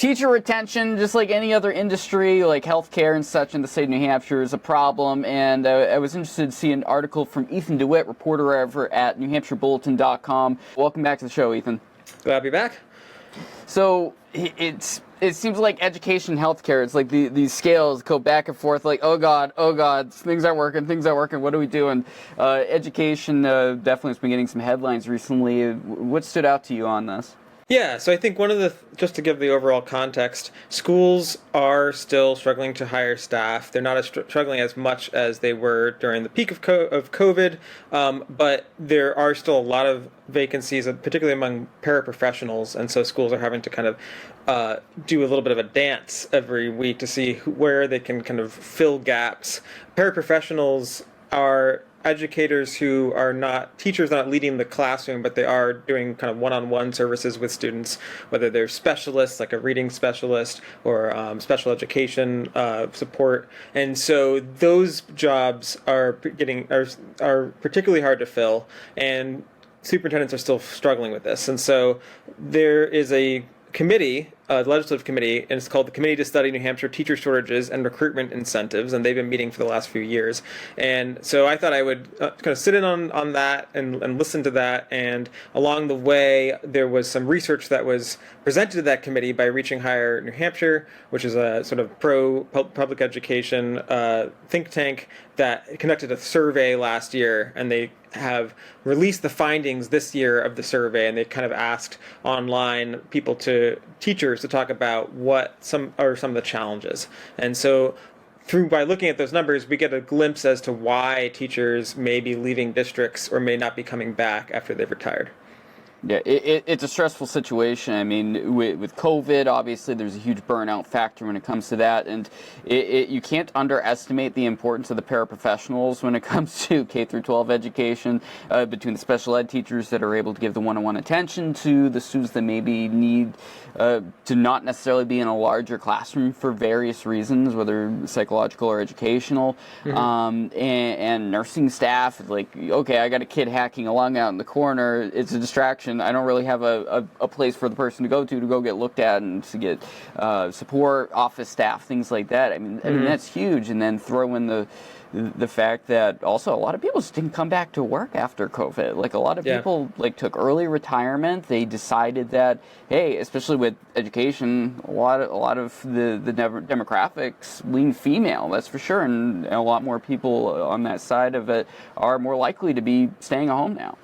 teacher retention, just like any other industry, like healthcare and such in the state of New Hampshire, is a problem. And I was interested to see an article from Ethan DeWitt, reporter over at NewHampshireBulletin.com. Welcome back to the show, Ethan. Glad to be back. So it seems like education, healthcare, it's like these scales go back and forth, like, oh God, things aren't working, what do we do? And education definitely has been getting some headlines recently. What stood out to you on this? Yeah, so I think just to give the overall context, schools are still struggling to hire staff. They're not struggling as much as they were during the peak of COVID, but there are still a lot of vacancies, particularly among paraprofessionals, and so schools are having to kind of do a little bit of a dance every week to see where they can kind of fill gaps. Paraprofessionals are educators who are not teachers, not leading the classroom, but they are doing kind of one-on-one services with students, whether they're specialists like a reading specialist or special education support. And so those jobs are particularly hard to fill, and superintendents are still struggling with this. And so there is a committee, the legislative committee, and it's called the Committee to Study New Hampshire Teacher Shortages and Recruitment Incentives, and they've been meeting for the last few years. And so I thought I would kind of sit in on that and listen to that, and along the way there was some research that was presented to that committee by Reaching Higher New Hampshire, which is a sort of pro-public education think tank that conducted a survey last year, and they have released the findings this year of the survey, and they kind of asked online teachers to talk about what some of the challenges. And so by looking at those numbers, we get a glimpse as to why teachers may be leaving districts or may not be coming back after they've retired. Yeah, it's a stressful situation. I mean, with COVID, obviously, there's a huge burnout factor when it comes to that, and you can't underestimate the importance of the paraprofessionals when it comes to K through 12 education, between the special ed teachers that are able to give the one-on-one attention to the students that maybe need to not necessarily be in a larger classroom for various reasons, whether psychological or educational, and nursing staff. Like, okay, I got a kid hacking a lung out in the corner. It's a distraction. I don't really have a place for the person to go get looked at and to get support, office staff, things like that. I mean that's huge. And then throw in the fact that also a lot of people just didn't come back to work after COVID. Like a lot of people took early retirement. They decided that, hey, especially with education, a lot of the demographics lean female, that's for sure, and a lot more people on that side of it are more likely to be staying at home now.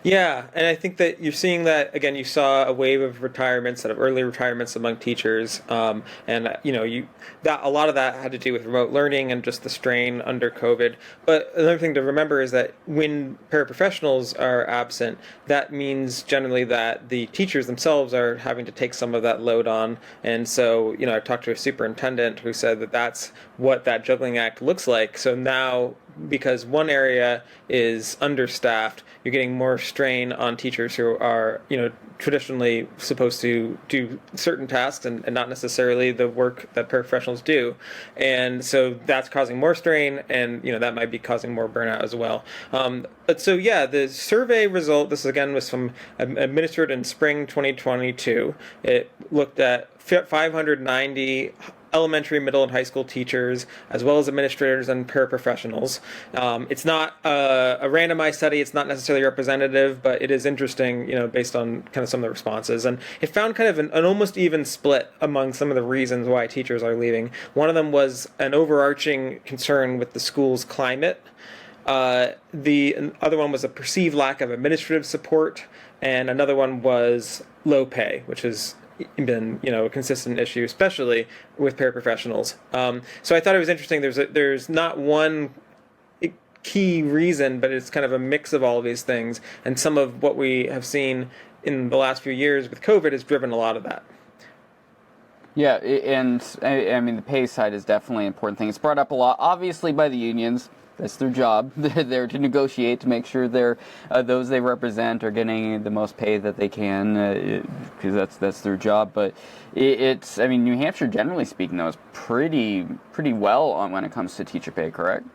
Yeah, and I think that you're seeing that, again, you saw a wave of retirements, of early retirements among teachers, and a lot of that had to do with remote learning and just the strain under COVID. But another thing to remember is that when paraprofessionals are absent, that means generally that the teachers themselves are having to take some of that load on. And so, I talked to a superintendent who said that that's what that juggling act looks like. So now, because one area is understaffed, you're getting more strain on teachers who are, traditionally supposed to do certain tasks and not necessarily the work that paraprofessionals do. And so that's causing more strain, and, that might be causing more burnout as well. But so, the survey result, this again was from administered in spring 2022. It looked at 590 elementary, middle, and high school teachers, as well as administrators and paraprofessionals. It's not a randomized study. It's not necessarily representative, but it is interesting, based on kind of some of the responses. And it found kind of an almost even split among some of the reasons why teachers are leaving. One of them was an overarching concern with the school's climate. The other one was a perceived lack of administrative support, and another one was low pay, which has been a consistent issue, especially with paraprofessionals. So I thought it was interesting. There's not one key reason, but it's kind of a mix of all of these things. And some of what we have seen in the last few years with COVID has driven a lot of that. Yeah, and I mean the pay side is definitely an important thing. It's brought up a lot, obviously, by the unions. That's their job. They're there to negotiate to make sure those they represent are getting the most pay that they can, because that's their job. But New Hampshire, generally speaking, though, is pretty well on when it comes to teacher pay, correct?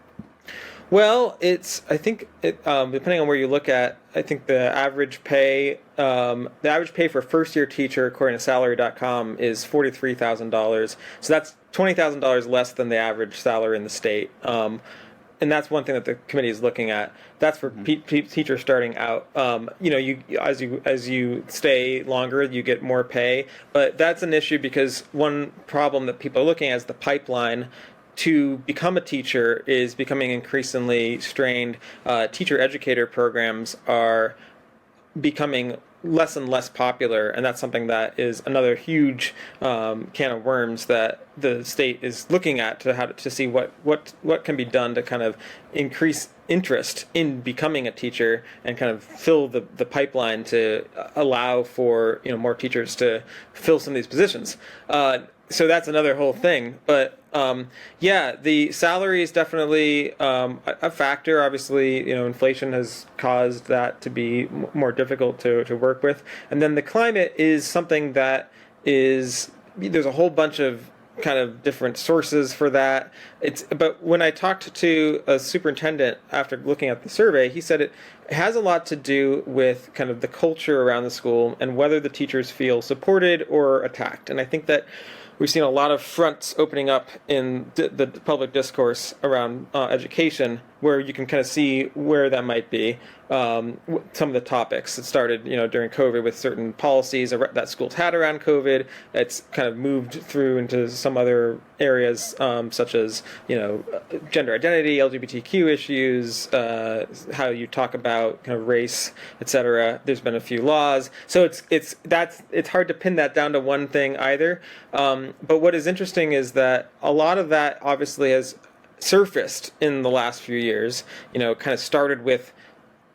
Well, I think depending on where you look at, I think the average pay for a first year teacher, according to salary.com, is $43,000. So that's $20,000 less than the average salary in the state. And that's one thing that the committee is looking at. That's for teachers starting out. As you stay longer, you get more pay. But that's an issue because one problem that people are looking at is the pipeline to become a teacher is becoming increasingly strained. Teacher educator programs are becoming less and less popular, and that's something that is another huge can of worms that the state is looking at to see what can be done to kind of increase interest in becoming a teacher and kind of fill the pipeline to allow for more teachers to fill some of these positions. So that's another whole thing, but the salary is definitely a factor. Obviously, inflation has caused that to be more difficult to work with. And then the climate is something that there's a whole bunch of kind of different sources for that. But when I talked to a superintendent after looking at the survey, he said it has a lot to do with kind of the culture around the school and whether the teachers feel supported or attacked. And I think that we've seen a lot of fronts opening up in the public discourse around education, where you can kind of see where that might be. Some of the topics. It started, during COVID with certain policies that schools had around COVID. It's kind of moved through into some other areas, such as, gender identity, LGBTQ issues, how you talk about kind of race, etc. There's been a few laws, so it's hard to pin that down to one thing either. But what is interesting is that a lot of that obviously has surfaced in the last few years. Kind of started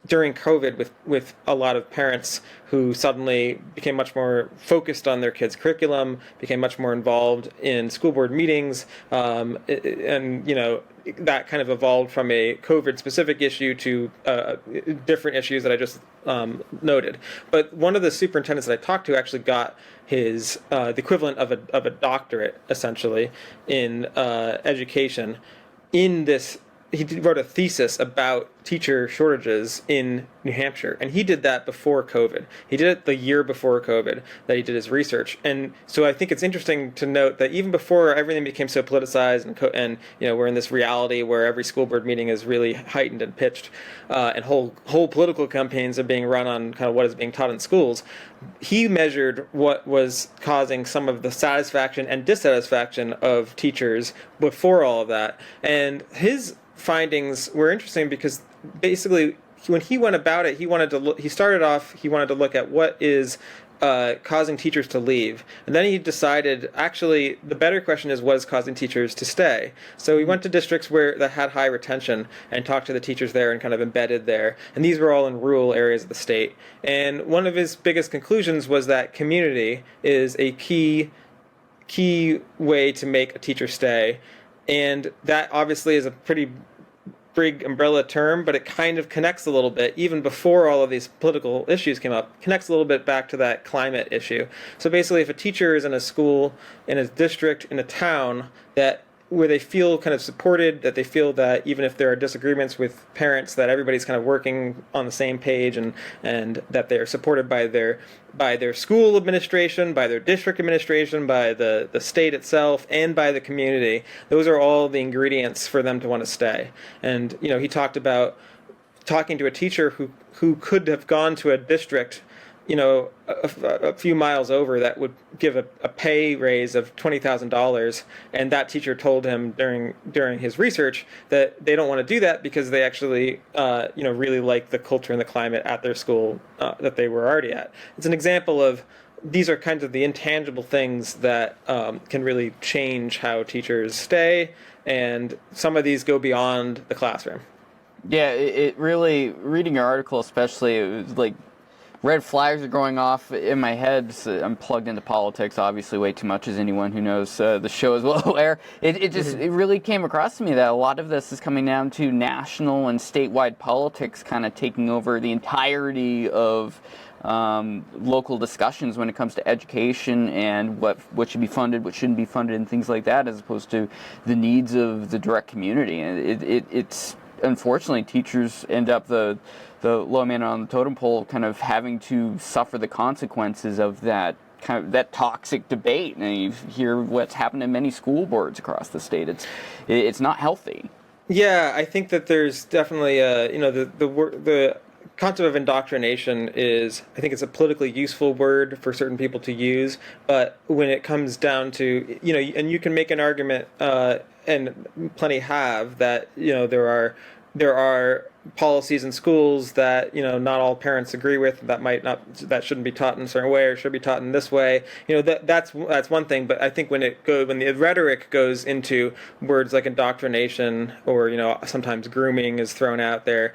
during COVID with a lot of parents who suddenly became much more focused on their kids' curriculum, became much more involved in school board meetings, and that kind of evolved from a COVID-specific issue to different issues that I just noted. But one of the superintendents that I talked to actually got his the equivalent of a doctorate, essentially, in education. He wrote a thesis about teacher shortages in New Hampshire, and he did that before COVID. He did it the year before COVID that he did his research. And so I think it's interesting to note that even before everything became so politicized and we're in this reality where every school board meeting is really heightened and pitched, and whole political campaigns are being run on kind of what is being taught in schools, he measured what was causing some of the satisfaction and dissatisfaction of teachers before all of that. And his findings were interesting because basically when he went about it, he wanted to look at what is causing teachers to leave. And then he decided, actually, the better question is what is causing teachers to stay. So he went to districts that had high retention and talked to the teachers there and kind of embedded there. And these were all in rural areas of the state. And one of his biggest conclusions was that community is a key way to make a teacher stay. And that obviously is a pretty big umbrella term, but it kind of connects a little bit, even before all of these political issues came up, connects a little bit back to that climate issue. So basically, if a teacher is in a school, in a district, in a town where they feel kind of supported, that they feel that even if there are disagreements with parents, that everybody's kind of working on the same page, and that they are supported by their school administration, by their district administration, by the state itself, and by the community. Those are all the ingredients for them to want to stay. And he talked about talking to a teacher who could have gone to a district a few miles over that would give a pay raise of $20,000, and that teacher told him during his research that they don't want to do that because they actually really like the culture and the climate at their school that they were already at. It's an example of these are kinds of the intangible things that can really change how teachers stay, and some of these go beyond the classroom. Yeah, it really, reading your article especially, it was like red flags are going off in my head. So I'm plugged into politics, obviously, way too much, as anyone who knows the show is well aware. It really came across to me that a lot of this is coming down to national and statewide politics kind of taking over the entirety of local discussions when it comes to education and what should be funded, what shouldn't be funded, and things like that, as opposed to the needs of the direct community. And unfortunately, teachers end up the low man on the totem pole, kind of having to suffer the consequences of that kind of that toxic debate. And you hear what's happened in many school boards across the state. It's not healthy. Yeah, I think that there's definitely the concept of indoctrination is, I think it's a politically useful word for certain people to use, but when it comes down to, and you can make an argument, and plenty have, that, there are policies in schools that not all parents agree with, that shouldn't be taught in a certain way or should be taught in this way. That's one thing. But I think when the rhetoric goes into words like indoctrination, or sometimes grooming is thrown out there,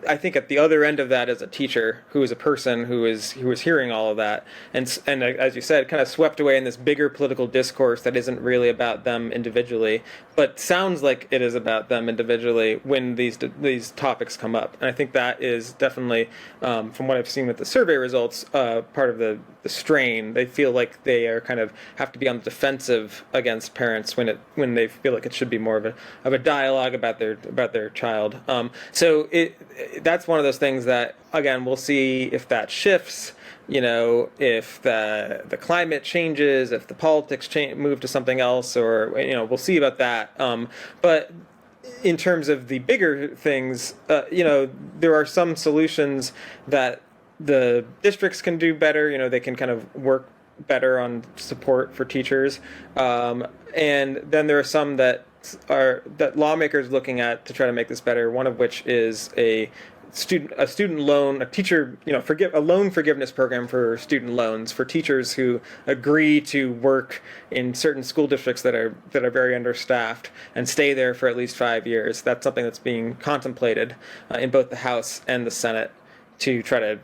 I think at the other end of that is a teacher who is a person who is hearing all of that, and as you said, kind of swept away in this bigger political discourse that isn't really about them individually, but sounds like it is about them individually when these topics come up. And I think that is definitely, from what I've seen with the survey results, part of the strain. They feel like they are kind of have to be on the defensive against parents when they feel like it should be more of a dialogue about their child. So that's one of those things that, again, we'll see if that shifts. If the climate changes, if the politics move to something else, or we'll see about that. But in terms of the bigger things, there are some solutions that the districts can do better. They can kind of work better on support for teachers, and then there are some that lawmakers looking at to try to make this better. One of which is a student loan, a loan forgiveness program for student loans for teachers who agree to work in certain school districts that are very understaffed and stay there for at least 5 years. That's something that's being contemplated in both the House and the Senate to try to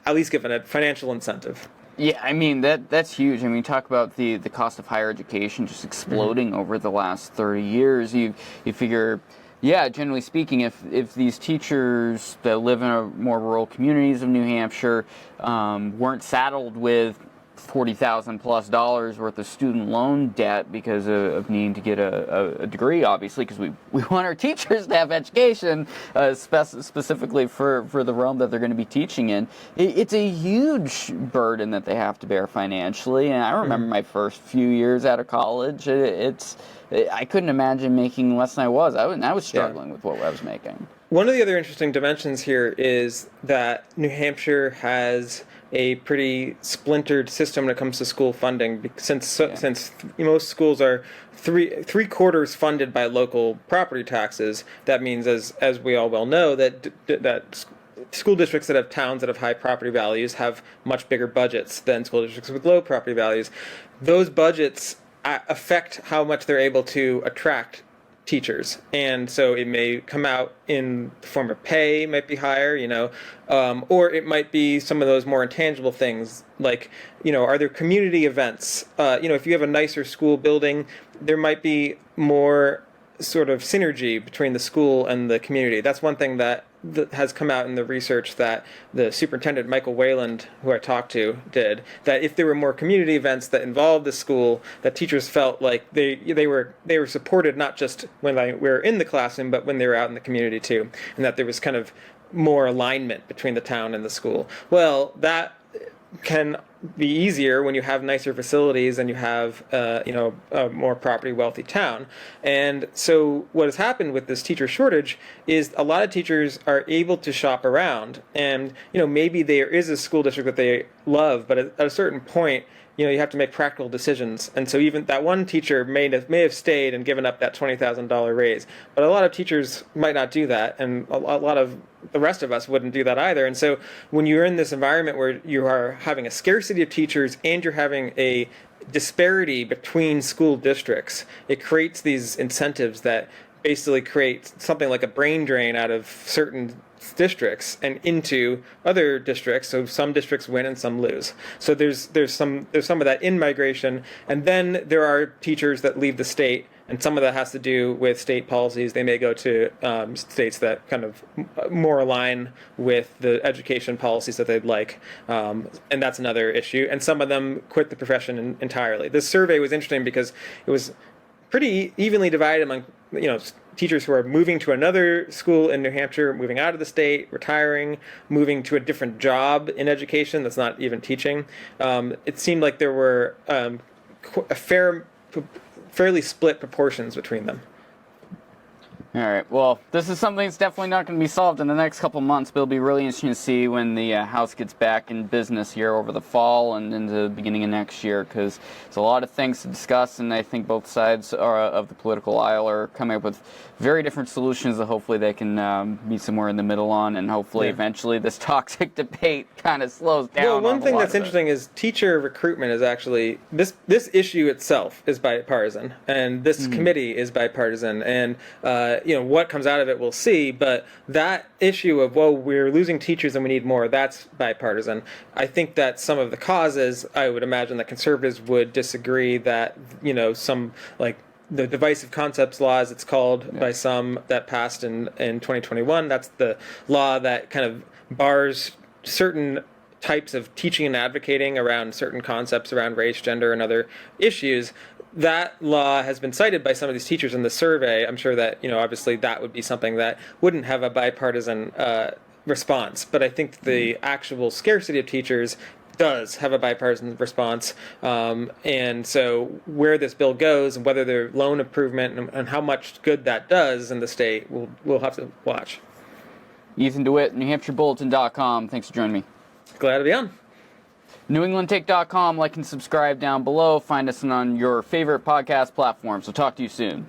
at least give it a financial incentive. Yeah, I mean, that's huge. I mean, talk about the cost of higher education just exploding over the last 30 years. You figure, yeah, generally speaking, if these teachers that live in more rural communities of New Hampshire weren't saddled with $40,000+ worth of student loan debt because of needing to get a degree, obviously, because we want our teachers to have education, specifically for the realm that they're going to be teaching in. It's a huge burden that they have to bear financially. And I remember my first few years out of college, I couldn't imagine making less than I was. I was struggling with what I was making. One of the other interesting dimensions here is that New Hampshire has a pretty splintered system when it comes to school funding, since most schools are three-quarters funded by local property taxes. That means, as we all well know, that school districts that have towns that have high property values have much bigger budgets than school districts with low property values. Those budgets affect how much they're able to attract teachers, and so it may come out in the form of pay, might be higher, or it might be some of those more intangible things, like, are there community events? If you have a nicer school building, there might be more sort of synergy between the school and the community. That's one thing that has come out in the research that the superintendent, Michael Wayland, who I talked to, did, that if there were more community events that involved the school, that teachers felt like they were supported, not just when they were in the classroom, but when they were out in the community too, and that there was kind of more alignment between the town and the school. Well, that can be easier when you have nicer facilities and you have a more property wealthy town. And so what has happened with this teacher shortage is a lot of teachers are able to shop around, and maybe there is a school district that they love, but at a certain point you have to make practical decisions. And so even that one teacher may have stayed and given up that $20,000 raise, but a lot of teachers might not do that, and a lot of the rest of us wouldn't do that either. And so when you're in this environment where you are having a scarcity of teachers and you're having a disparity between school districts, it creates these incentives that basically create something like a brain drain out of certain districts and into other districts. So some districts win and some lose. So there's some of that in-migration, and then there are teachers that leave the state, and some of that has to do with state policies. They may go to states that kind of more align with the education policies that they'd like, and that's another issue. And some of them quit the profession entirely. This survey was interesting because it was pretty evenly divided among teachers who are moving to another school in New Hampshire, moving out of the state, retiring, moving to a different job in education that's not even teaching. It seemed like there were fairly split proportions between them. All right. Well, this is something that's definitely not going to be solved in the next couple months, but it'll be really interesting to see when the House gets back in business here over the fall and into the beginning of next year, because there's a lot of things to discuss, and I think both sides of the political aisle are coming up with very different solutions that hopefully they can meet somewhere in the middle on, and hopefully eventually this toxic debate kind of slows down. Well, one thing that's interesting is teacher recruitment is actually, this issue itself is bipartisan, and this committee is bipartisan, and what comes out of it we'll see, but that issue of, well, we're losing teachers and we need more, that's bipartisan. I think that some of the causes, I would imagine that conservatives would disagree that, some, like, the divisive concepts law, as it's called by some, that passed in 2021, that's the law that kind of bars certain types of teaching and advocating around certain concepts around race, gender, and other issues. That law has been cited by some of these teachers in the survey. I'm sure that, obviously that would be something that wouldn't have a bipartisan response. But I think the actual scarcity of teachers does have a bipartisan response. And so where this bill goes and whether the loan improvement and how much good that does in the state, we'll have to watch. Ethan DeWitt, NewHampshireBulletin.com. Thanks for joining me. Glad to be on. NewEnglandTake.com. Like and subscribe down below. Find us on your favorite podcast platforms. So talk to you soon.